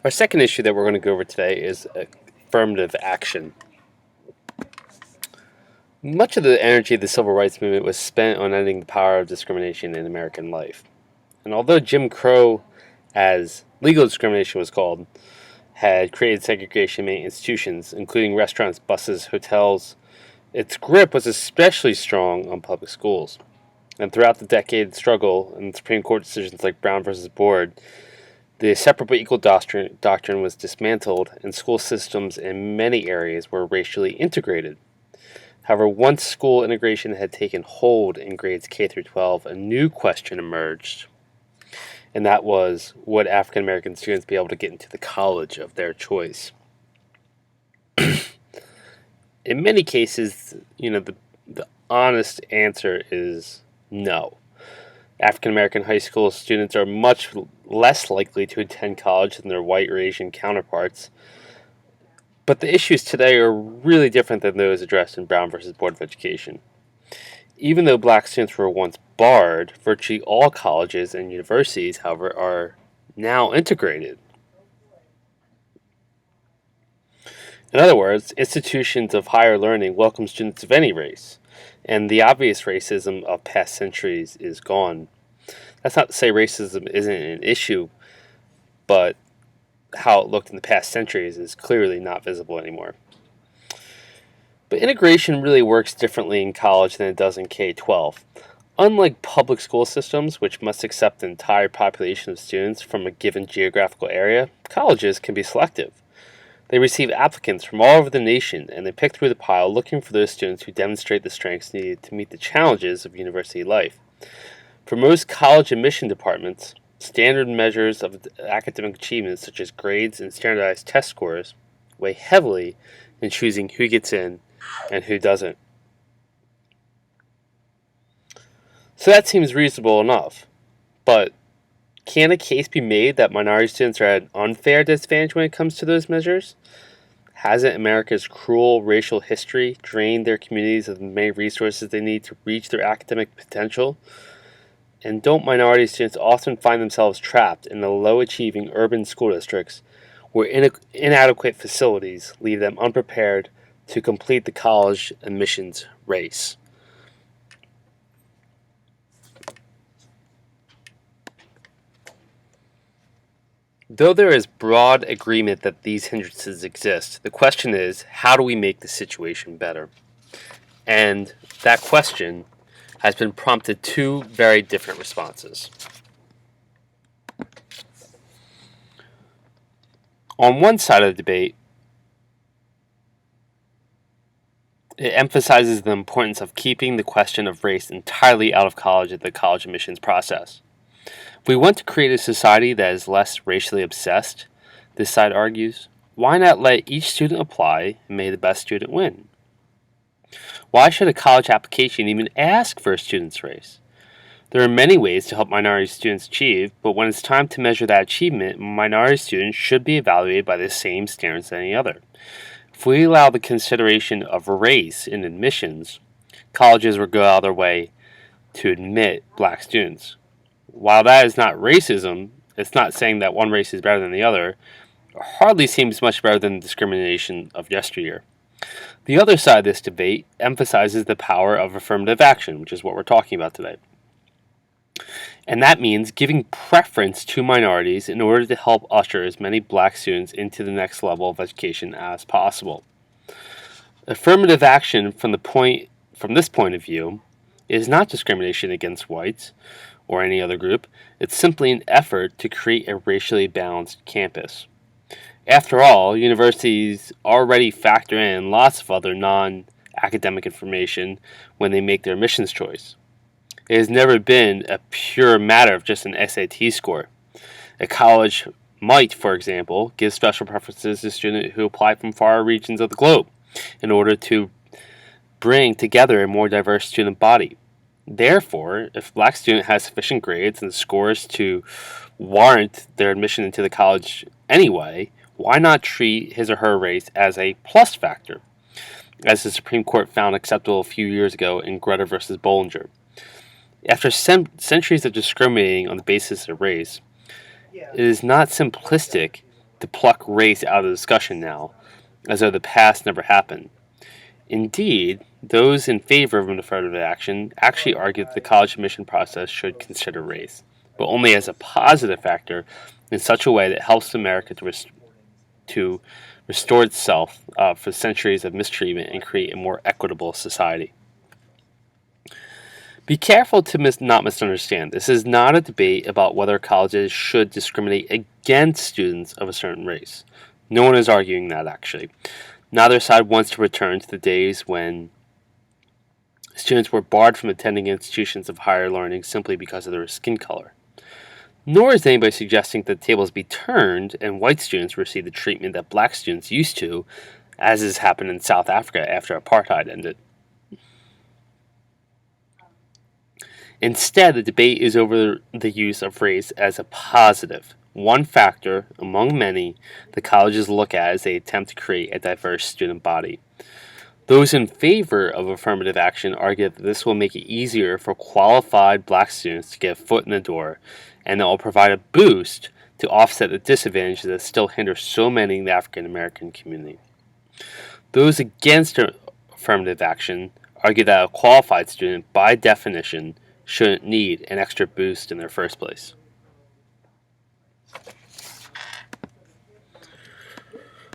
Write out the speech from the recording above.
Our second issue that we're going to go over today is affirmative action. Much of the energy of the civil rights movement was spent on ending the power of discrimination in American life. And although Jim Crow, as legal discrimination was called, had created segregation in many institutions, including restaurants, buses, hotels, its grip was especially strong on public schools. And throughout the decade struggle and Supreme Court decisions like Brown versus Board, the separate but equal doctrine was dismantled, and school systems in many areas were racially integrated. However, once school integration had taken hold in grades K through 12, a new question emerged, and that was, would African American students be able to get into the college of their choice? In many cases, the honest answer is no. African American high school students are much less likely to attend college than their white or Asian counterparts. But the issues today are really different than those addressed in Brown versus Board of Education. Even though black students were once barred, virtually all colleges and universities, however, are now integrated. In other words, institutions of higher learning welcome students of any race, and the obvious racism of past centuries is gone. That's not to say racism isn't an issue, but how it looked in the past centuries is clearly not visible anymore. But integration really works differently in college than it does in K-12. Unlike public school systems, which must accept the entire population of students from a given geographical area, colleges can be selective. They receive applicants from all over the nation, and they pick through the pile looking for those students who demonstrate the strengths needed to meet the challenges of university life. For most college admission departments, standard measures of academic achievement, such as grades and standardized test scores, weigh heavily in choosing who gets in and who doesn't. So that seems reasonable enough, but can a case be made that minority students are at an unfair disadvantage when it comes to those measures? Hasn't America's cruel racial history drained their communities of the many resources they need to reach their academic potential? And don't minority students often find themselves trapped in the low-achieving urban school districts where inadequate facilities leave them unprepared to complete the college admissions race? Though there is broad agreement that these hindrances exist, the question is, how do we make the situation better? And that question has been prompted two very different responses. On one side of the debate, it emphasizes the importance of keeping the question of race entirely out of the college admissions process. If we want to create a society that is less racially obsessed, this side argues, why not let each student apply and may the best student win? Why should a college application even ask for a student's race? There are many ways to help minority students achieve, but when it's time to measure that achievement, minority students should be evaluated by the same standards as any other. If we allow the consideration of race in admissions, colleges will go out of their way to admit black students. While that is not racism, it's not saying that one race is better than the other. It hardly seems much better than the discrimination of yesteryear. The other side of this debate emphasizes the power of affirmative action, which is what we're talking about today. And that means giving preference to minorities in order to help usher as many black students into the next level of education as possible. Affirmative action from this point of view is not discrimination against whites or any other group. It's simply an effort to create a racially balanced campus. After all, universities already factor in lots of other non-academic information when they make their admissions choice. It has never been a pure matter of just an SAT score. A college might, for example, give special preferences to students who apply from far regions of the globe in order to bring together a more diverse student body. Therefore, if a black student has sufficient grades and scores to warrant their admission into the college anyway, why not treat his or her race as a plus factor, as the Supreme Court found acceptable a few years ago in Greta versus Bollinger? After centuries of discriminating on the basis of race, it is not simplistic to pluck race out of the discussion now, as though the past never happened. Indeed, those in favor of an affirmative action actually argue that the college admission process should consider race, but only as a positive factor in such a way that helps America to restore itself for centuries of mistreatment and create a more equitable society. Be careful to not misunderstand. This is not a debate about whether colleges should discriminate against students of a certain race. No one is arguing that, actually. Neither side wants to return to the days when students were barred from attending institutions of higher learning simply because of their skin color. Nor is anybody suggesting that the tables be turned and white students receive the treatment that black students used to, as has happened in South Africa after apartheid ended. Instead, the debate is over the use of race as a positive, one factor among many the colleges look at as they attempt to create a diverse student body. Those in favor of affirmative action argue that this will make it easier for qualified black students to get a foot in the door, and it will provide a boost to offset the disadvantages that still hinder so many in the African American community. Those against affirmative action argue that a qualified student, by definition, shouldn't need an extra boost in their first place.